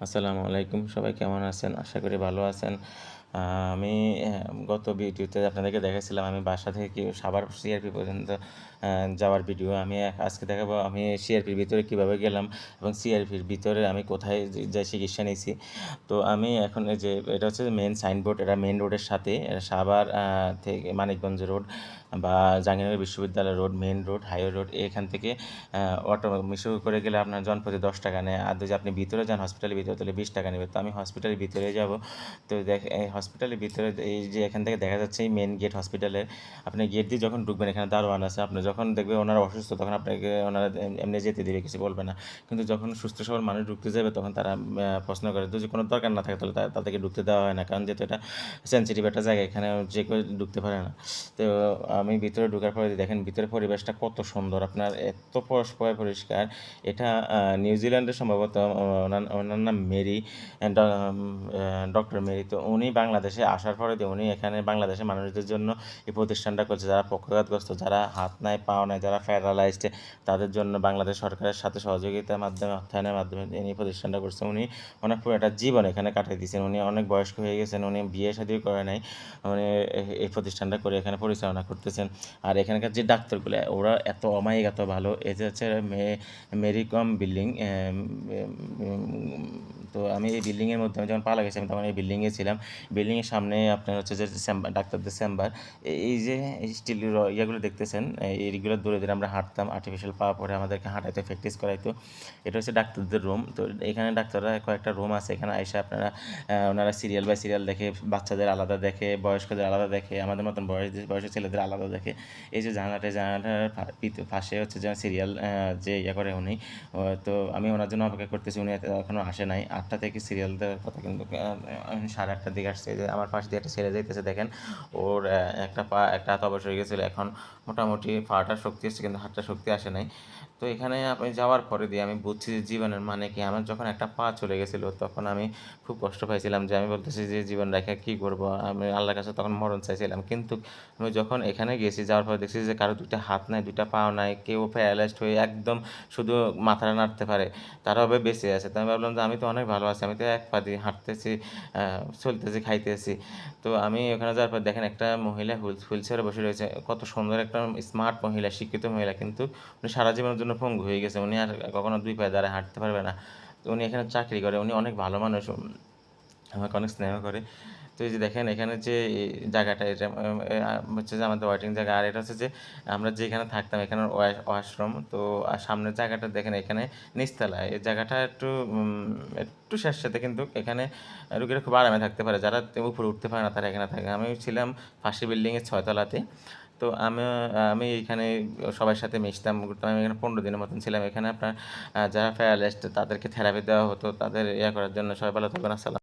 আসসালামু আলাইকুম। সবাই কেমন আছেন? আশা করি ভালো আছেন। আমি গত ভিডিওতে আপনাদেরকে দেখাচ্ছিলাম আমি বাসা থেকে সাভার সিআরপি পর্যন্ত যাওয়ার ভিডিও। আমি আজকে দেখাবো আমি সিআরপির ভিতরে কীভাবে গেলাম এবং সিআরপির ভিতরে আমি কোথায় যাই চিকিৎসা নিয়েছি। তো আমি এখন এই যে এটা হচ্ছে মেইন সাইনবোর্ড, এটা মেইন রোডের সাথে এটা সাভার থেকে মানিকগঞ্জ রোড বা জাহাঙ্গীরনগর বিশ্ববিদ্যালয় road, main road, highway road এখান থেকে অটো মিশো করে গেলে আপনার জনপ্রতি 10 টাকা নেয়। আর যদি আপনি ভিতরে যান হসপিটালের ভিতরে তাহলে 20 টাকা নেবে। তো আমি হসপিটালের ভিতরে যাব। তো এই হসপিটালের ভিতরে এই যে এখান থেকে দেখা যাচ্ছে এই মেইন গেট হসপিটালের। আপনি গেট দিয়ে যখন ঢুকবেন এখানে দারোয়ান আছে। আপনি যখন দেখবেন ওনারা অসুস্থ তখন আপনাকে ওনারা এমনি যেতে দিবে, কিছু বলবে না। কিন্তু যখন সুস্থ সবল মানুষ ঢুকতে যাবে তখন তারা প্রশ্ন করে। যদি কোনো দরকার না থাকে তাহলে তাদেরকে ঢুকতে দেওয়া হয় না। কারণ যেহেতু এটা সেনসিটিভ একটা জায়গা, এখানে যে কেউ ঢুকতে পারে না। তো আমি ভিতরে ঢোকার পরে দেখেন ভিতরে পরিবেশটা কত সুন্দর, আপনার এত পরিষ্কার। এটা নিউজিল্যান্ডের সম্ভবত ওনার নাম মেরি, ডক্টর মেরি। তো উনি বাংলাদেশে আসার পরে উনি এখানে বাংলাদেশের মানুষদের জন্য এই প্রতিষ্ঠানটা করছে, যারা পক্ষাঘাতগ্রস্ত, যারা হাত নাই পাও নাই, যারা প্যারালাইজড, তাদের জন্য বাংলাদেশ সরকারের সাথে সহযোগিতার মাধ্যমে অর্থায়নের মাধ্যমে এই প্রতিষ্ঠানটা করছে। উনি ওনার পুরো একটা জীবন এখানে কাটিয়ে দিয়েছেন। উনি অনেক বয়স্ক হয়ে গেছেন, উনি বিয়ে শাদিও করে নাই, উনি এই প্রতিষ্ঠানটা করে এখানে পরিচালনা করতেছেন। আর এখানকার যে ডাক্তারগুলো ওরা এত অমায়িক এত ভালো। এই যে হচ্ছে মেরিকম বিল্ডিং। তো আমি এই বিল্ডিংয়ের মধ্যে আমি যখন পালা গেছিলাম তখন এই বিল্ডিংয়ে ছিলাম। বিল্ডিংয়ের সামনে আপনার হচ্ছে যে ডাক্তারদের চেম্বার। এই যে স্টিল ইয়েগুলো দেখতেছেন, এইগুলো দূরে দূরে আমরা হাঁটতাম, আর্টিফিশিয়াল পা পরে আমাদেরকে হাঁটাইতে প্র্যাকটিস করাইতো। এটা হচ্ছে ডাক্তারদের রুম। তো এখানে ডাক্তাররা কয়েকটা রুম আছে, এখানে আইসা আপনারা ওনারা সিরিয়াল বাই সিরিয়াল দেখে, বাচ্চাদের আলাদা দেখে, বয়স্কদের আলাদা দেখে, আমাদের মতন বয়সের ছেলেদের আলাদা দেখে। এই যে জানালাটার পাশে হচ্ছে যে সিরিয়াল যে করে উনি। তো আমি ওনার জন্য অপেক্ষা করতেছি, উনি এখনও আসে নাই। 8টা থেকে সিরিয়াল দেওয়ার কথা, কিন্তু 8:30টার দিকে আসছে। যে আমার পাশ দিয়ে একটা ছেলে যাইতেছে দেখেন, ওর একটা হাত অবশ হয়ে গেছিলো, এখন মোটামুটি পাটার শক্তি এসছে কিন্তু হাতটা শক্তি আসে নাই। তো এখানে আপনি যাওয়ার পরে দিয়ে আমি বুঝছি যে জীবনের মানে কি। আমার যখন একটা পা চলে গেছিলো তখন আমি খুব কষ্ট পাইছিলাম, যে আমি বলতেছি যে জীবন রেখে কী করবো। আমি আল্লাহর কাছে তখন মরণ চাইছিলাম। কিন্তু আমি যখন এখানে গেছি, যাওয়ার পরে দেখছি যে কারো 2টা হাত নাই, 2টা পাও নাই, কেউ প্যারালাইজড হয়ে একদম শুধু মাথাটা নাড়তে পারে, তারা হবে বেঁচে আছে। তো আমি ভাবলাম যে আমি তো অনেক ভালো আছি, আমি তো এক পা দিয়ে হাঁটতেছি, চলতেছি, খাইতেছি। তো আমি ওখানে যাওয়ার পর দেখেন একটা মহিলা হুইল চেয়ারে বসে রয়েছে, কত সুন্দর একটা স্মার্ট মহিলা, শিক্ষিত মহিলা, কিন্তু উনি সারা জীবনের জন্য পঙ্গু হয়ে গেছে। উনি আর কখনো 2 পায়ে দাঁড়ায় হাঁটতে পারবে না। তো উনি এখানে চাকরি করে, উনি অনেক ভালো মানুষ, আমাকে অনেক স্নেহ করে। তো এই যে দেখেন এখানে যে জায়গাটা, এটা হচ্ছে যে আমাদের ওয়েটিং জায়গা। আর এটা হচ্ছে যে আমরা যেখানে থাকতাম এখানে ওয়াশরুম। তো আর সামনের জায়গাটা দেখেন, এখানে নিচতলায় এই জায়গাটা একটু স্যাঁতস্যাঁতে, কিন্তু এখানে রোগীরা খুব আরামে থাকতে পারে, যারা উপরে উঠতে পারে না তারা এখানে থাকে। আমি ছিলাম পাশের বিল্ডিংয়ের 6 তলাতে। তো আমি আমি এইখানে সবার সাথে মিশতাম, ঘুরতাম। আমি এখানে 15 দিনের মতন ছিলাম। এখানে আপনার যারা প্যারালাইজড তাদেরকে থেরাপি দেওয়া হতো, তাদের করার জন্য। সবাই ভালো থাকবেন। আসসালাম।